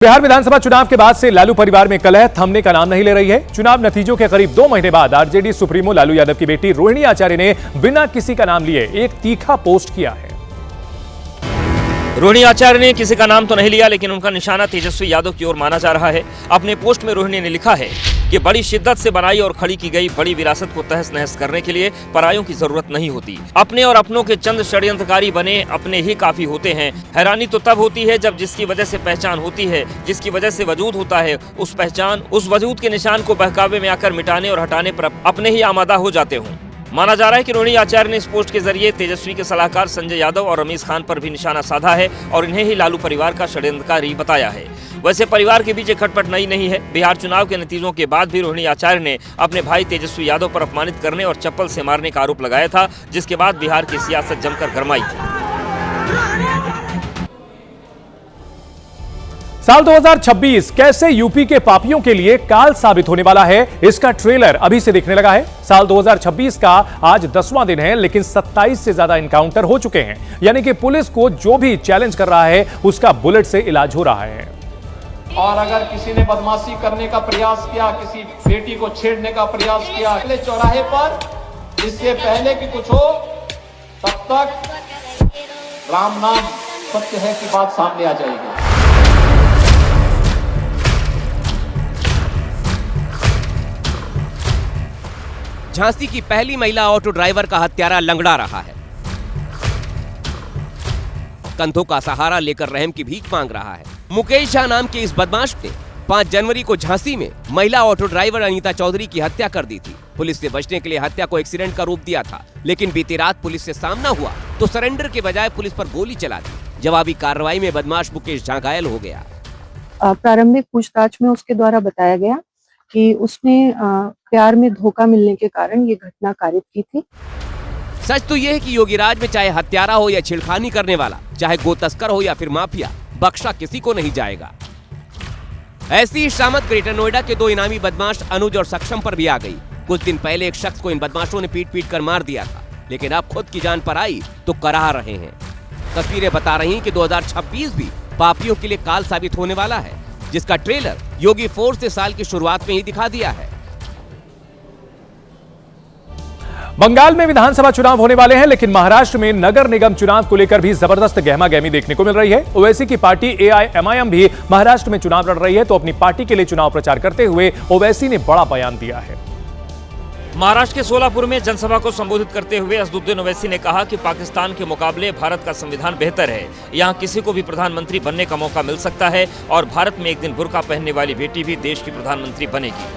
बिहार विधानसभा चुनाव के बाद से लालू परिवार में कलह थमने का नाम नहीं ले रही है। चुनाव नतीजों के करीब 2 महीने बाद आरजेडी सुप्रीमो लालू यादव की बेटी रोहिणी आचार्य ने बिना किसी का नाम लिए एक तीखा पोस्ट किया है। रोहिणी आचार्य ने किसी का नाम तो नहीं लिया, लेकिन उनका निशाना तेजस्वी यादव की ओर माना जा रहा है। अपने पोस्ट में रोहिणी ने लिखा है कि बड़ी शिद्दत से बनाई और खड़ी की गई बड़ी विरासत को तहस नहस करने के लिए परायों की जरूरत नहीं होती। अपने और अपनों के चंद षड्यंत्रकारी बने अपने ही काफी होते हैं। हैरानी तो तब होती है जब जिसकी वजह से पहचान होती है, जिसकी वजह से वजूद होता है, उस पहचान उस वजूद के निशान को बहकावे में आकर मिटाने और हटाने पर अपने ही आमादा हो जाते हों। माना जा रहा है कि रोहिणी आचार्य ने इस पोस्ट के जरिए तेजस्वी के सलाहकार संजय यादव और रमीज खान पर भी निशाना साधा है और इन्हें ही लालू परिवार का षड्यंत्रकारी बताया है। वैसे परिवार के बीच खटपट नई नहीं है। बिहार चुनाव के नतीजों के बाद भी रोहिणी आचार्य ने अपने भाई तेजस्वी यादव पर अपमानित करने और चप्पल से मारने का आरोप लगाया था, जिसके बाद बिहार की सियासत जमकर गरमाई थी। साल 2026 कैसे यूपी के पापियों के लिए काल साबित होने वाला है, इसका ट्रेलर अभी से दिखने लगा है। साल 2026 का आज 10वां दिन है, लेकिन 27 से ज्यादा इनकाउंटर हो चुके हैं। यानी कि पुलिस को जो भी चैलेंज कर रहा है उसका बुलेट से इलाज हो रहा है। और अगर किसी ने बदमाशी करने का प्रयास किया, किसी बेटी को छेड़ने का प्रयास किया अगले चौराहे पर, इससे पहले कि कुछ हो, तब तक राम नाम सत्य है की बात सामने आ जाएगी। झांसी की पहली महिला ऑटो ड्राइवर का हत्यारा लंगड़ा रहा है। कंधों का सहारा लेकर रहम की भीख मांग रहा है। मुकेश झा नाम के इस बदमाश ने 5 जनवरी को झांसी में महिला ऑटो ड्राइवर अनीता चौधरी की हत्या कर दी थी। पुलिस से बचने के लिए हत्या को एक्सीडेंट का रूप दिया था, लेकिन बीती रात पुलिस से सामना हुआ तो सरेंडर के बजाय पुलिस पर गोली चला दी। जवाबी कार्रवाई में बदमाश मुकेश झा घायल हो गया। प्रारंभिक पूछताछ में उसके द्वारा बताया गया कि उसने प्यार में धोखा मिलने के कारण ये घटना कारित की थी। सच तो यह है कि योगीराज में चाहे हत्यारा हो या छेड़खानी करने वाला, चाहे गो तस्कर हो या फिर माफिया, बख्शा किसी को नहीं जाएगा। ऐसी ही शामत ग्रेटर नोएडा के 2 इनामी बदमाश अनुज और सक्षम पर भी आ गई। कुछ दिन पहले एक शख्स को इन बदमाशों ने पीट कर मार दिया था, लेकिन अब खुद की जान पर आई तो कराह रहे हैं। तस्वीरें बता रही कि 2026 भी पापियों के लिए काल साबित होने वाला है, जिसका ट्रेलर योगी फोर्स ने साल की शुरुआत में ही दिखा दिया है। बंगाल में विधानसभा चुनाव होने वाले हैं, लेकिन महाराष्ट्र में नगर निगम चुनाव को लेकर भी जबरदस्त गहमागहमी देखने को मिल रही है। ओवैसी की पार्टी AIMIM भी महाराष्ट्र में चुनाव लड़ रही है, तो अपनी पार्टी के लिए चुनाव प्रचार करते हुए ओवैसी ने बड़ा बयान दिया है। महाराष्ट्र के सोलापुर में जनसभा को संबोधित करते हुए असदुद्दीन ओवैसी ने कहा कि पाकिस्तान के मुकाबले भारत का संविधान बेहतर है। यहाँ किसी को भी प्रधानमंत्री बनने का मौका मिल सकता है और भारत में एक दिन बुर्का पहनने वाली बेटी भी देश की प्रधानमंत्री बनेगी।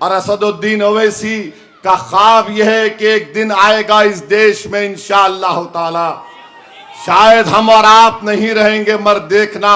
और असदुद्दीन ओवैसी का ख्वाब यह है कि एक दिन आएगा इस देश में इंशाअल्लाह ताला, शायद हम और आप नहीं रहेंगे मगर देखना,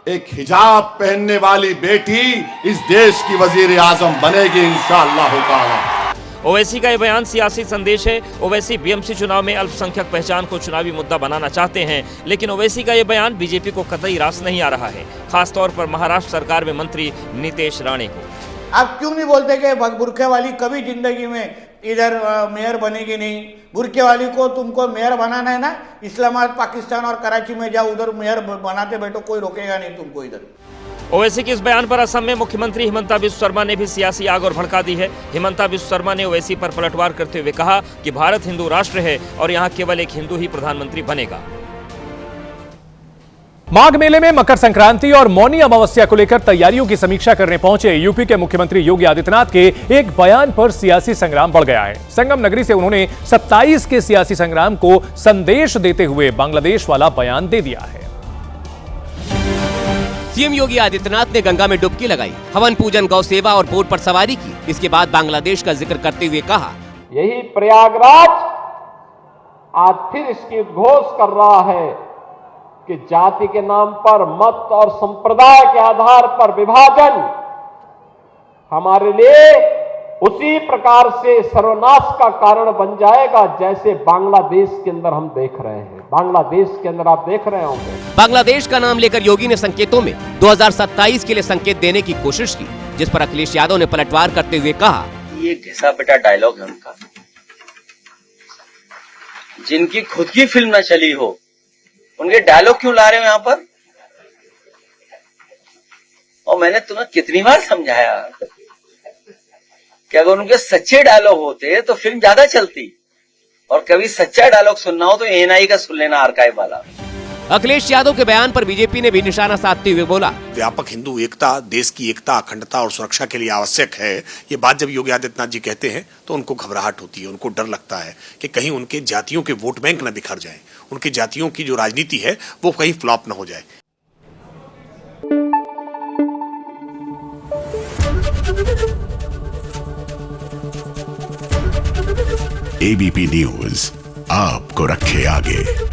एक हिजाब पहनने वाली बेटी इस देश की वजीर आजम बनेगी इंशाअल्लाह ताला। ओवैसी का यह बयान सियासी संदेश है। ओवैसी BMC चुनाव में अल्पसंख्यक पहचान को चुनावी मुद्दा बनाना चाहते हैं, लेकिन ओवैसी का यह बयान बीजेपी को कतई रास नहीं आ रहा है, खासतौर पर महाराष्ट्र सरकार में मंत्री नीतीश राणे को। आप क्यों नहीं बोलते कि बुरखे वाली कभी जिंदगी में इधर मेयर बनेगी नहीं? बुरखे वाली को तुमको मेयर बनाना है ना, इस्लामाबाद पाकिस्तान और कराची में जाओ, उधर मेयर बनाते बैठो, कोई रोकेगा नहीं तुमको इधर। ओवैसी के इस बयान पर असम में मुख्यमंत्री हिमंता बिस्वा शर्मा ने भी सियासी आग और भड़का दी है। हिमंता बिस्वा शर्मा ने ओवैसी पर पलटवार करते हुए कहा कि भारत हिंदू राष्ट्र है और यहाँ केवल एक हिंदू ही प्रधानमंत्री बनेगा। माघ मेले में मकर संक्रांति और मौनी अमावस्या को लेकर तैयारियों की समीक्षा करने पहुंचे यूपी के मुख्यमंत्री योगी आदित्यनाथ के एक बयान पर सियासी संग्राम बढ़ गया है। संगम नगरी से उन्होंने 27 के सियासी संग्राम को संदेश देते हुए बांग्लादेश वाला बयान दे दिया है। सीएम योगी आदित्यनाथ ने गंगा में डुबकी लगाई, हवन पूजन, गौ सेवा और बोट पर सवारी की। इसके बाद बांग्लादेश का जिक्र करते हुए कहा, यही प्रयागराज आज फिर इसकी उद्घोष कर रहा है कि जाति के नाम पर, मत और संप्रदाय के आधार पर विभाजन हमारे लिए उसी प्रकार से सर्वनाश का कारण बन जाएगा जैसे बांग्लादेश के अंदर हम देख रहे हैं। बांग्लादेश के अंदर आप देख रहे होंगे। बांग्लादेश का नाम लेकर योगी ने संकेतों में 2027 के लिए संकेत देने की कोशिश की, जिस पर अखिलेश यादव ने पलटवार करते हुए कहा, ये घिसा पिटा डायलॉग है उनका। जिनकी खुद की फिल्म न चली हो, उनके डायलॉग क्यों ला रहे हो यहाँ पर? मैंने तुम्हें कितनी बार समझाया कि अगर उनके सच्चे डायलॉग होते तो फिल्म ज्यादा चलती, और कभी सच्चा डायलॉग सुनना हो तो एएनआई का सुन लेना, आर्काइव वाला। अखिलेश यादव के बयान पर बीजेपी ने भी निशाना साधते हुए बोला, व्यापक हिंदू एकता देश की एकता, अखंडता और सुरक्षा के लिए आवश्यक है। ये बात जब योगी आदित्यनाथ जी कहते हैं तो उनको घबराहट होती है, उनको डर लगता है कि कहीं उनके जातियों के वोट बैंक न बिखर जाए, उनकी जातियों की जो राजनीति है वो कहीं फ्लॉप न हो जाए। एबीपी न्यूज आपको रखे आगे।